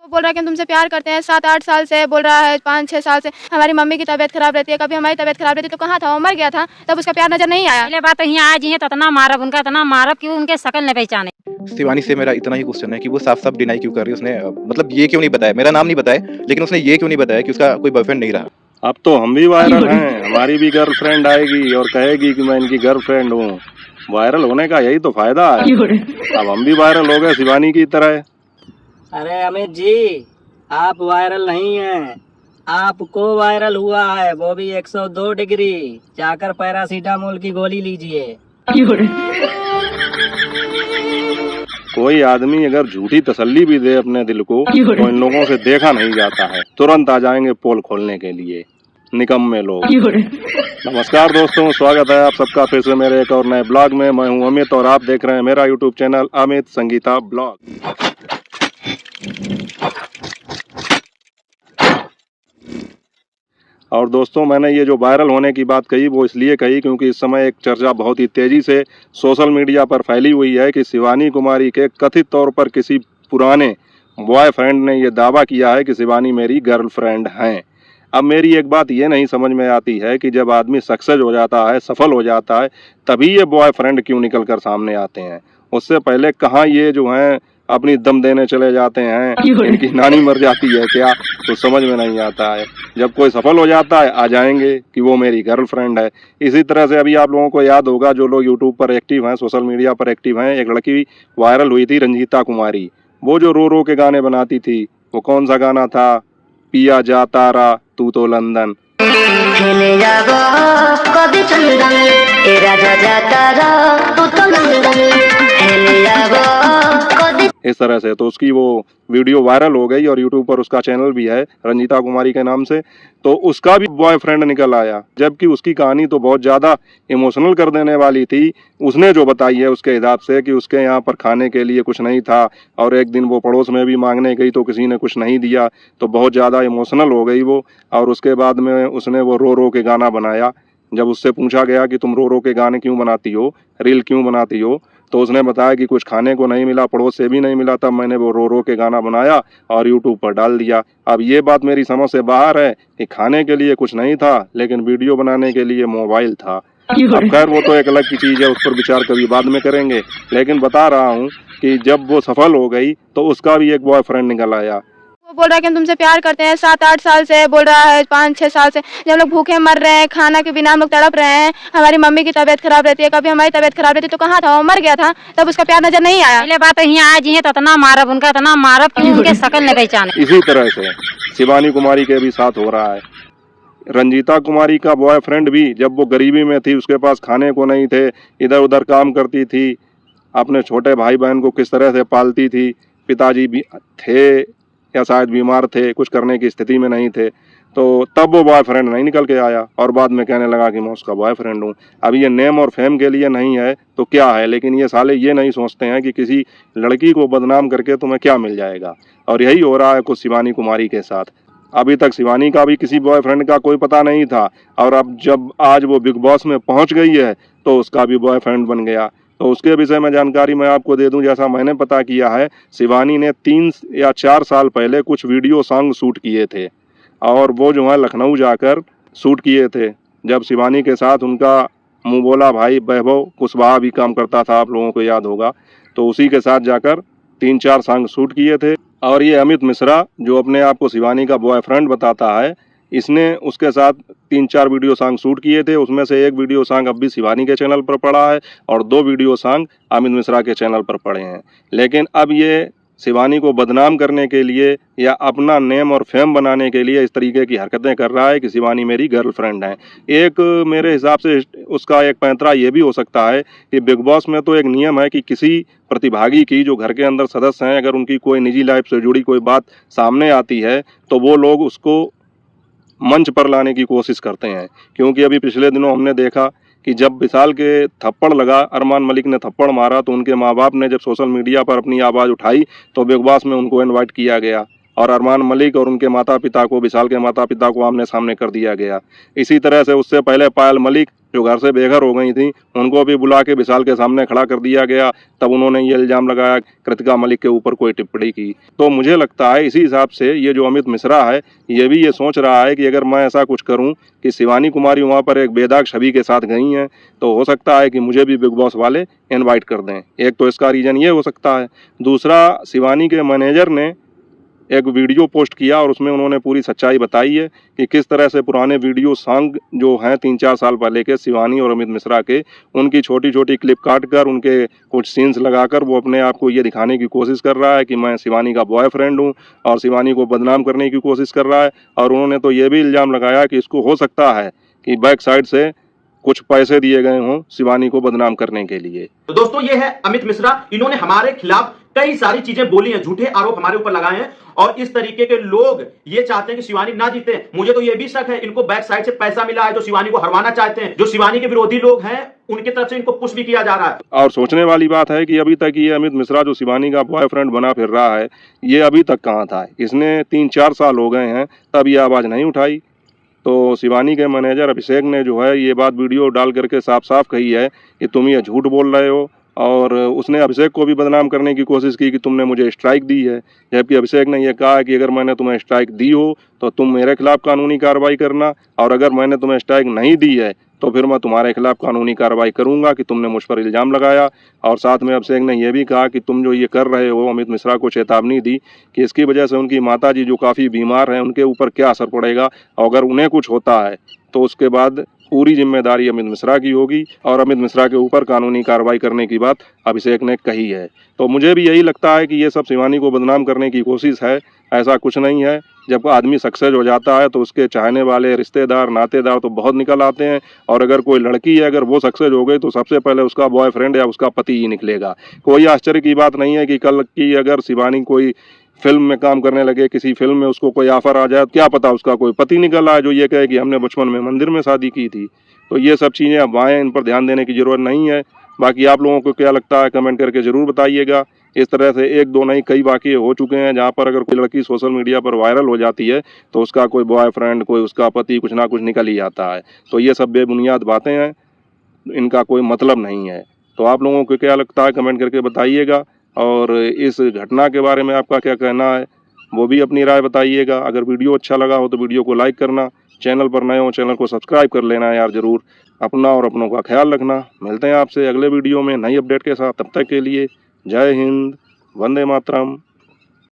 वो बोल रहा है कि हम तुमसे प्यार करते हैं, 7-8 साल से बोल रहा है, 5-6 साल से। हमारी मम्मी की तबीयत खराब रहती है, कभी हमारी तबीयत खराब रहती तो कहाँ था, वो मर गया था, तब उसका प्यार नजर नहीं आया। पहले बात तो यहाँ आज ही है तो इतना मारब उनका, इतना मारब कि उनके शकल न पहचाने। शिवानी से मेरा इतना ही क्वेश्चन है कि वो साफ-साफ डिनाई क्यों कर रही है? उसने मतलब ये क्यों नहीं बताया, मेरा नाम नहीं बताया, लेकिन उसने ये क्यों नहीं बताया कि उसका कोई बॉयफ्रेंड नहीं रहा? अब तो हम भी वायरल हैं, हमारी भी गर्लफ्रेंड आएगी और कहेगी कि मैं इनकी गर्लफ्रेंड हूँ। वायरल होने का यही तो फायदा है। अब हम भी वायरल हो गए शिवानी की तरह। अरे अमित जी, आप वायरल नहीं हैं, आपको वायरल हुआ है, वो भी 102 डिग्री। जाकर पैरासीटामोल की गोली लीजिए। कोई आदमी अगर झूठी तसल्ली भी दे अपने दिल को तो इन लोगों से देखा नहीं जाता है, तुरंत आ जाएंगे पोल खोलने के लिए, निकम्मे लोग। नमस्कार दोस्तों, स्वागत है आप सबका फिर से मेरे एक और नए ब्लॉग में। मैं हूं अमित और आप देख रहे हैं मेरा YouTube channel Amit Sangeeta blog. और दोस्तों, मैंने ये जो वायरल होने की बात कही वो इसलिए कही क्योंकि इस समय एक चर्चा बहुत ही तेजी से सोशल मीडिया पर फैली हुई है कि शिवानी कुमारी के कथित तौर पर किसी पुराने बॉयफ्रेंड ने ये दावा किया है कि शिवानी मेरी गर्लफ्रेंड हैं। अब मेरी एक बात ये नहीं समझ में आती है कि जब आदमी सक्सेस हो जाता है, सफल हो जाता है, तभी ये बॉयफ्रेंड क्यों निकल कर सामने आते हैं। उससे पहले कहाँ ये जो हैं अपनी दम देने चले जाते हैं, इनकी नानी मर जाती है क्या, तो समझ में नहीं आता है। जब कोई सफल हो जाता है आ जाएंगे कि वो मेरी गर्लफ्रेंड है। इसी तरह से अभी आप लोगों को याद होगा, जो लोग यूट्यूब पर एक्टिव हैं, सोशल मीडिया पर एक्टिव हैं, एक लड़की वायरल हुई थी रंजीता कुमारी। वो जो रो रो के गाने बनाती थी, वो कौन सा गाना था? पिया जा तारा तू तो लंदन। इस तरह से तो उसकी वो वीडियो वायरल हो गई और यूट्यूब पर उसका चैनल भी है रंजीता कुमारी के नाम से। तो उसका भी बॉयफ्रेंड निकल आया, जबकि उसकी कहानी तो बहुत ज़्यादा इमोशनल कर देने वाली थी। उसने जो बताई है उसके हिसाब से कि उसके यहाँ पर खाने के लिए कुछ नहीं था और एक दिन वो पड़ोस में भी मांगने गई तो किसी ने कुछ नहीं दिया, तो बहुत ज़्यादा इमोशनल हो गई वो। और उसके बाद में उसने वो रो रो के गाना बनाया। जब उससे पूछा गया कि तुम रो रो के गाने क्यों बनाती हो, रील क्यों बनाती हो, तो उसने बताया कि कुछ खाने को नहीं मिला, पड़ोस से भी नहीं मिला, तब मैंने वो रो रो के गाना बनाया और यूट्यूब पर डाल दिया। अब ये बात मेरी समझ से बाहर है कि खाने के लिए कुछ नहीं था, लेकिन वीडियो बनाने के लिए मोबाइल था। अब खैर वो तो एक अलग की चीज़ है, उस पर विचार कभी बाद में करेंगे। लेकिन बता रहा हूँ कि जब वो सफल हो गई तो उसका भी एक बॉयफ्रेंड निकल आया। वो बोल रहा है कि हम तुमसे प्यार करते हैं, 7-8 साल से बोल रहा है, 5-6 साल से। जब हम लोग भूखे मर रहे हैं, खाना के बिना हम लोग तड़प रहे हैं, हमारी मम्मी की तबीयत खराब रहती है, कभी हमारी तबीयत खराब रहती तो कहाँ था, वो मर गया था, तब उसका प्यार नजर नहीं आया। पहले बात तो यहाँ आज ही है तो इतना मारब उनका, इतना मारब कि उनके शकल न पहचाने। इसी तरह से शिवानी कुमारी के भी साथ हो रहा है। रंजीता कुमारी का बॉयफ्रेंड भी जब वो गरीबी में थी, उसके पास खाने को नहीं थे, इधर उधर काम करती थी, अपने छोटे भाई बहन को किस तरह से पालती थी, पिताजी भी थे या शायद बीमार थे, कुछ करने की स्थिति में नहीं थे, तो तब वो बॉयफ्रेंड नहीं निकल के आया और बाद में कहने लगा कि मैं उसका बॉयफ्रेंड हूँ। अब ये नेम और फेम के लिए नहीं है तो क्या है, लेकिन ये साले ये नहीं सोचते हैं कि किसी लड़की को बदनाम करके तुम्हें क्या मिल जाएगा। और यही हो रहा है कुछ शिवानी कुमारी के साथ। अभी तक शिवानी का भी किसी बॉयफ्रेंड का कोई पता नहीं था, और अब जब आज वो बिग बॉस में पहुंच गई है तो उसका भी बॉयफ्रेंड बन गया। तो उसके विषय में जानकारी मैं आपको दे दूं, जैसा मैंने पता किया है, शिवानी ने 3 या 4 साल पहले कुछ वीडियो सॉन्ग शूट किए थे और वो जो है लखनऊ जाकर शूट किए थे। जब शिवानी के साथ उनका मुँह बोला भाई वैभव कुशवाहा भी काम करता था, आप लोगों को याद होगा, तो उसी के साथ जाकर 3-4 सॉन्ग शूट किए थे। और ये अमित मिश्रा जो अपने आप को शिवानी का बॉयफ्रेंड बताता है, इसने उसके साथ 3-4 वीडियो सॉन्ग शूट किए थे। उसमें से एक वीडियो सॉन्ग अब भी शिवानी के चैनल पर पड़ा है और 2 वीडियो सॉन्ग अमित मिश्रा के चैनल पर पड़े हैं। लेकिन अब ये शिवानी को बदनाम करने के लिए या अपना नेम और फेम बनाने के लिए इस तरीके की हरकतें कर रहा है कि शिवानी मेरी गर्लफ्रेंड है। एक मेरे हिसाब से उसका एक पैंतरा ये भी हो सकता है कि बिग बॉस में तो एक नियम है कि किसी प्रतिभागी की जो घर के अंदर सदस्य हैं, अगर उनकी कोई निजी लाइफ से जुड़ी कोई बात सामने आती है तो वो लोग उसको मंच पर लाने की कोशिश करते हैं। क्योंकि अभी पिछले दिनों हमने देखा कि जब विशाल के थप्पड़ लगा, अरमान मलिक ने थप्पड़ मारा, तो उनके माँ बाप ने जब सोशल मीडिया पर अपनी आवाज़ उठाई तो बिग बॉस में उनको इनवाइट किया गया और अरमान मलिक और उनके माता पिता को, विशाल के माता पिता को आमने सामने कर दिया गया। इसी तरह से उससे पहले पायल मलिक जो घर से बेघर हो गई थी उनको भी बुला के विशाल के सामने खड़ा कर दिया गया। तब उन्होंने ये इल्ज़ाम लगाया, कृतिका मलिक के ऊपर कोई टिप्पणी की। तो मुझे लगता है इसी हिसाब से ये जो अमित मिश्रा है ये भी ये सोच रहा है कि अगर मैं ऐसा कुछ करूं कि शिवानी कुमारी वहां पर एक बेदाग छवि के साथ गई हैं तो हो सकता है कि मुझे भी बिग बॉस वाले इनवाइट कर दें। एक तो इसका रीज़न ये हो सकता है। दूसरा, शिवानी के मैनेजर ने एक वीडियो पोस्ट किया और उसमें उन्होंने पूरी सच्चाई बताई है कि किस तरह से पुराने वीडियो सॉन्ग जो हैं 3-4 साल पहले के शिवानी और अमित मिश्रा के, उनकी छोटी छोटी क्लिप काट कर उनके कुछ सीन्स लगाकर वो अपने आप को ये दिखाने की कोशिश कर रहा है कि मैं शिवानी का बॉयफ्रेंड हूँ और शिवानी को बदनाम करने की कोशिश कर रहा है। और उन्होंने तो ये भी इल्ज़ाम लगाया कि इसको हो सकता है कि बैक साइड से कुछ पैसे दिए गए हों शिवानी को बदनाम करने के लिए। तो दोस्तों ये है अमित मिश्रा, इन्होंने हमारे खिलाफ कई सारी चीजें बोली हैं, झूठे आरोप हमारे ऊपर लगाए हैं और इस तरीके के लोग ये चाहते हैं कि शिवानी ना जीते। मुझे तो ये भी शक है इनको बैक साइड से पैसा मिला है जो शिवानी को हरवाना चाहते हैं। जो शिवानी के विरोधी लोग हैं उनकी तरफ से इनको पुश भी किया जा रहा है। और सोचने वाली बात है कि अभी तक ये अमित मिश्रा जो शिवानी का बॉयफ्रेंड बना फिर रहा है ये अभी तक कहाँ था। इसने 3-4 साल हो गए हैं तब ये आवाज़ नहीं उठाई। तो शिवानी के मैनेजर अभिषेक ने जो है ये बात वीडियो डाल करके साफ साफ कही है कि तुम ये झूठ बोल रहे हो। और उसने अभिषेक को भी बदनाम करने की कोशिश की कि तुमने मुझे स्ट्राइक दी है, जबकि अभिषेक ने यह कहा कि अगर मैंने तुम्हें स्ट्राइक दी हो तो तुम मेरे खिलाफ कानूनी कार्रवाई करना, और अगर मैंने तुम्हें स्ट्राइक नहीं दी है तो फिर मैं तुम्हारे खिलाफ कानूनी कार्रवाई करूंगा कि तुमने मुझ पर इल्ज़ाम लगाया। और साथ में अभिषेक ने यह भी कहा कि तुम जो ये कर रहे हो, अमित मिश्रा को चेतावनी दी कि इसकी वजह से उनकी माताजी जो काफ़ी बीमार हैं उनके ऊपर क्या असर पड़ेगा, और अगर उन्हें कुछ होता है तो उसके बाद पूरी जिम्मेदारी अमित मिश्रा की होगी और अमित मिश्रा के ऊपर कानूनी कार्रवाई करने की बात अभिषेक ने कही है। तो मुझे भी यही लगता है कि ये सब शिवानी को बदनाम करने की कोशिश है, ऐसा कुछ नहीं है। जब आदमी सक्सेस हो जाता है तो उसके चाहने वाले रिश्तेदार नातेदार तो बहुत निकल आते हैं, और अगर कोई लड़की है अगर वो सक्सेस हो गई तो सबसे पहले उसका बॉयफ्रेंड या उसका पति ही निकलेगा। कोई आश्चर्य की बात नहीं है कि कल की अगर शिवानी कोई फिल्म में काम करने लगे, किसी फिल्म में उसको कोई ऑफर आ जाए, क्या पता उसका कोई पति निकल आए जो ये कहे कि हमने बचपन में मंदिर में शादी की थी। तो ये सब चीज़ें अब आए, इन पर ध्यान देने की ज़रूरत नहीं है। बाकी आप लोगों को क्या लगता है कमेंट करके ज़रूर बताइएगा। इस तरह से 1-2 नहीं कई वाक़ये हो चुके हैं जहाँ पर अगर कोई लड़की सोशल मीडिया पर वायरल हो जाती है तो उसका कोई बॉयफ्रेंड, कोई उसका पति कुछ ना कुछ निकल ही आता है। तो ये सब बेबुनियाद बातें हैं, इनका कोई मतलब नहीं है। तो आप लोगों को क्या लगता है कमेंट करके बताइएगा, और इस घटना के बारे में आपका क्या कहना है वो भी अपनी राय बताइएगा। अगर वीडियो अच्छा लगा हो तो वीडियो को लाइक करना, चैनल पर नए हो चैनल को सब्सक्राइब कर लेना यार ज़रूर। अपना और अपनों का ख्याल रखना। मिलते हैं आपसे अगले वीडियो में नई अपडेट के साथ। तब तक के लिए जय हिंद, वंदे मातरम।